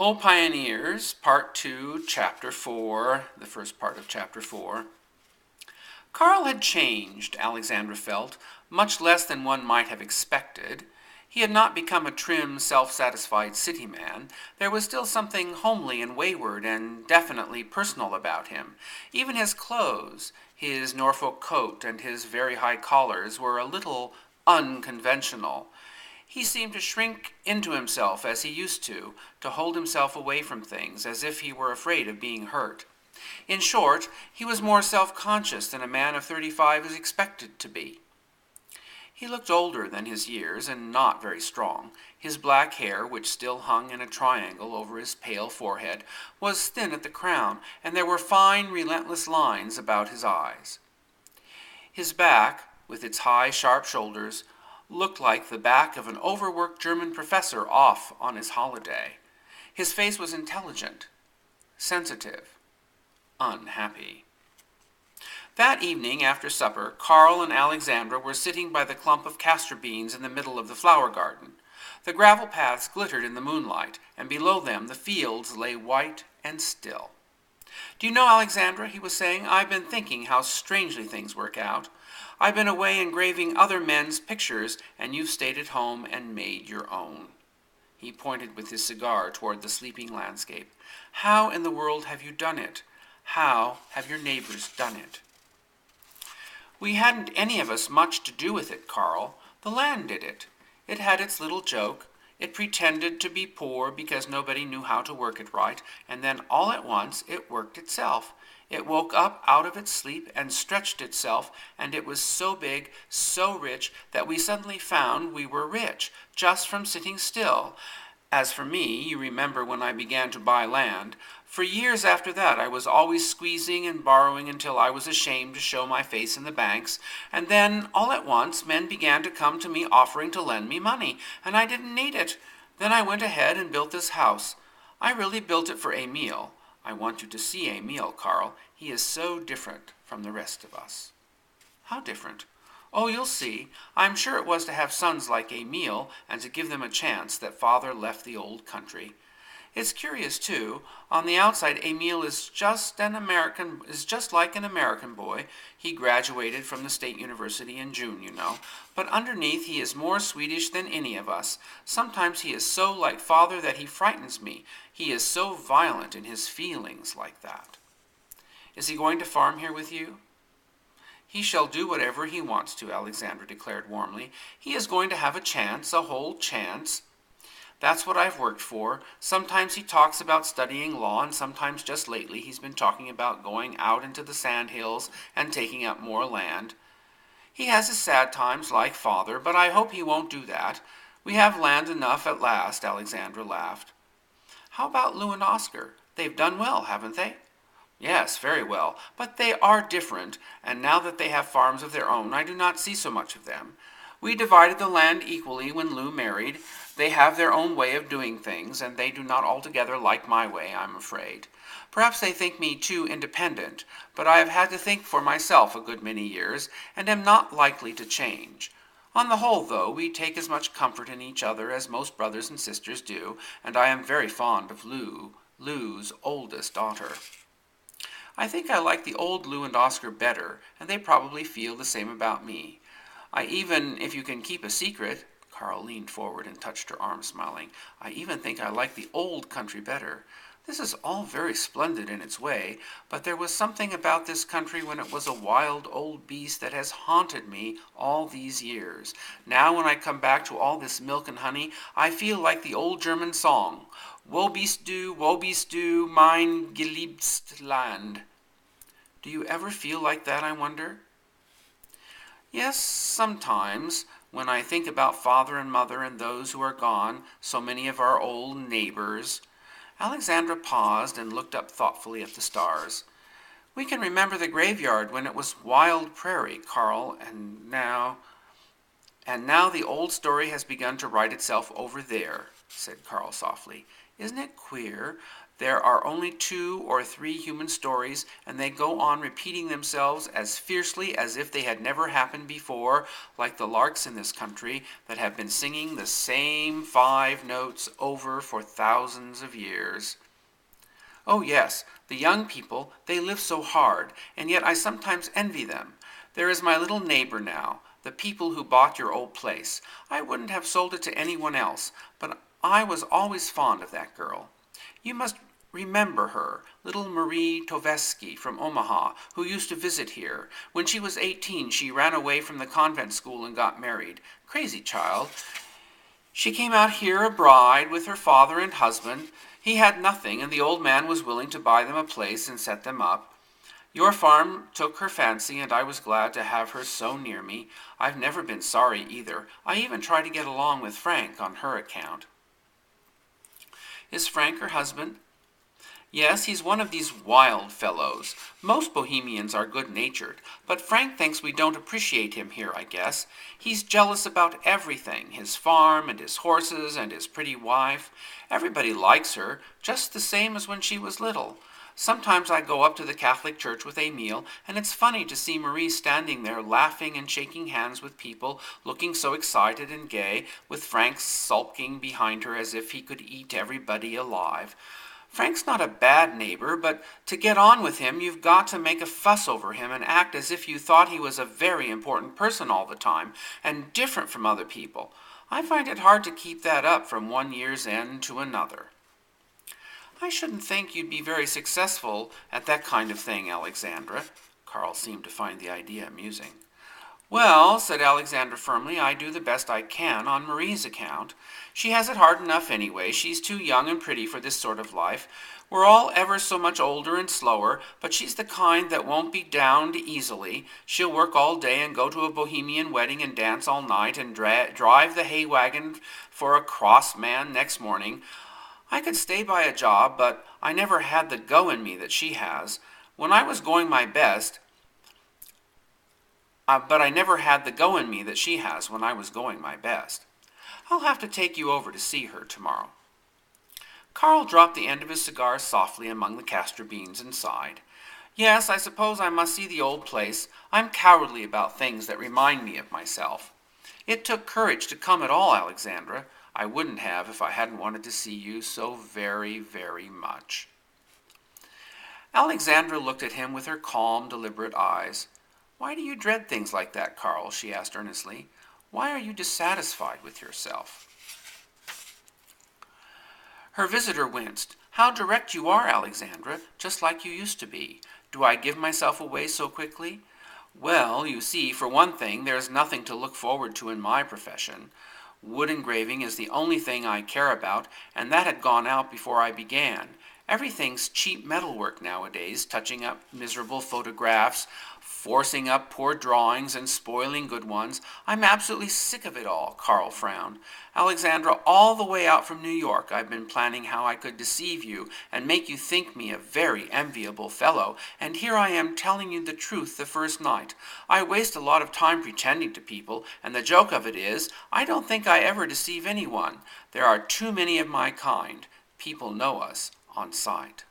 Old Pioneers, Part 2, Chapter 4, the first part of Chapter 4. Carl had changed, Alexandra felt, much less than one might have expected. He had not become a trim, self-satisfied city man. There was still something homely and wayward and definitely personal about him. Even his clothes, his Norfolk coat and his very high collars, were a little unconventional. He seemed to shrink into himself as he used to hold himself away from things, as if he were afraid of being hurt. In short, he was more self-conscious than a man of 35 is expected to be. He looked older than his years, and not very strong. His black hair, which still hung in a triangle over his pale forehead, was thin at the crown, and there were fine, relentless lines about his eyes. His back, with its high, sharp shoulders, looked like the back of an overworked German professor off on his holiday. His face was intelligent, sensitive, unhappy. That evening, after supper, Carl and Alexandra were sitting by the clump of castor beans in the middle of the flower garden. The gravel paths glittered in the moonlight, and below them the fields lay white and still. "Do you know, Alexandra," he was saying, "I've been thinking how strangely things work out. I've been away engraving other men's pictures, and you've stayed at home and made your own." He pointed with his cigar toward the sleeping landscape. "How in the world have you done it? How have your neighbors done it?" "We hadn't any of us much to do with it, Carl. The land did it. It had its little joke. It pretended to be poor because nobody knew how to work it right, and then all at once it worked itself. It woke up out of its sleep and stretched itself, and it was so big, so rich, that we suddenly found we were rich, just from sitting still. As for me, you remember when I began to buy land. For years after that I was always squeezing and borrowing until I was ashamed to show my face in the banks, and then, all at once, men began to come to me offering to lend me money, and I didn't need it. Then I went ahead and built this house. I really built it for Emil. I want you to see Emil, Carl. He is so different from the rest of us." "How different?" "Oh, you'll see. I'm sure it was to have sons like Emil and to give them a chance that father left the old country. It's curious, too. On the outside, Emil is just like an American boy. He graduated from the State University in June, you know. But underneath, he is more Swedish than any of us. Sometimes he is so like father that he frightens me. He is so violent in his feelings like that." "Is he going to farm here with you?" "He shall do whatever he wants to," Alexandra declared warmly. "He is going to have a chance, a whole chance. That's what I've worked for. Sometimes he talks about studying law, and sometimes just lately he's been talking about going out into the sandhills and taking up more land. He has his sad times like father, but I hope he won't do that. We have land enough at last," Alexandra laughed. "How about Lou and Oscar? They've done well, haven't they?" "Yes, very well, but they are different, and now that they have farms of their own, I do not see so much of them. We divided the land equally when Lou married. They have their own way of doing things, and they do not altogether like my way, I'm afraid. Perhaps they think me too independent, but I have had to think for myself a good many years, and am not likely to change. On the whole, though, we take as much comfort in each other as most brothers and sisters do, and I am very fond of Lou's oldest daughter. I think I like the old Lou and Oscar better, and they probably feel the same about me. I even, if you can keep a secret," Carl leaned forward and touched her arm, smiling, "I even think I like the old country better. This is all very splendid in its way, but there was something about this country when it was a wild old beast that has haunted me all these years. Now when I come back to all this milk and honey, I feel like the old German song, Wo bist du, mein geliebtes Land. Do you ever feel like that, I wonder?" "Yes, sometimes, when I think about father and mother and those who are gone, so many of our old neighbors." Alexandra paused and looked up thoughtfully at the stars. "We can remember the graveyard when it was wild prairie, Carl, and now—" And now the old story has begun to write itself over there, said Carl softly. Isn't it queer? There are only 2 or 3 human stories, and they go on repeating themselves as fiercely as if they had never happened before, like the larks in this country that have been singing the same 5 notes over for thousands of years. Oh yes, the young people, they live so hard, and yet I sometimes envy them. There is my little neighbor now, the people who bought your old place. I wouldn't have sold it to anyone else, but I was always fond of that girl. You must remember her, little Marie Tovesky from Omaha, who used to visit here. When she was 18, she ran away from the convent school and got married. Crazy child. She came out here a bride with her father and husband. He had nothing, and the old man was willing to buy them a place and set them up. Your farm took her fancy, and I was glad to have her so near me. I've never been sorry either. I even try to get along with Frank on her account. Is Frank her husband? Yes, he's one of these wild fellows. Most Bohemians are good-natured, but Frank thinks we don't appreciate him here, I guess. He's jealous about everything, his farm and his horses and his pretty wife. Everybody likes her, just the same as when she was little. Sometimes I go up to the Catholic Church with Emile, and it's funny to see Marie standing there laughing and shaking hands with people, looking so excited and gay, with Frank sulking behind her as if he could eat everybody alive. Frank's not a bad neighbor, but to get on with him, you've got to make a fuss over him and act as if you thought he was a very important person all the time, and different from other people. I find it hard to keep that up from one year's end to another. I shouldn't think you'd be very successful at that kind of thing, Alexandra. Carl seemed to find the idea amusing. Well, said Alexandra firmly, I do the best I can on Marie's account. She has it hard enough anyway. She's too young and pretty for this sort of life. We're all ever so much older and slower, but she's the kind that won't be downed easily. She'll work all day and go to a Bohemian wedding and dance all night and drive the hay wagon for a cross man next morning. I could stay by a job, but I never had the go in me that she has. When I was going my best, but I never had the go in me that she has when I was going my best. I'll have to take you over to see her tomorrow. Carl dropped the end of his cigar softly among the castor beans and sighed. Yes, I suppose I must see the old place. I'm cowardly about things that remind me of myself. It took courage to come at all, Alexandra. I wouldn't have if I hadn't wanted to see you so very, very much. Alexandra looked at him with her calm, deliberate eyes. Why do you dread things like that, Carl? She asked earnestly. Why are you dissatisfied with yourself? Her visitor winced. How direct you are, Alexandra, just like you used to be. Do I give myself away so quickly? Well, you see, for one thing, there's nothing to look forward to in my profession. Wood engraving is the only thing I care about, and that had gone out before I began. Everything's cheap metalwork nowadays, touching up miserable photographs, forcing up poor drawings and spoiling good ones. I'm absolutely sick of it all, Carl frowned. Alexandra, all the way out from New York, I've been planning how I could deceive you and make you think me a very enviable fellow, and here I am telling you the truth the first night. I waste a lot of time pretending to people, and the joke of it is, I don't think I ever deceive anyone. There are too many of my kind. People know us on sight.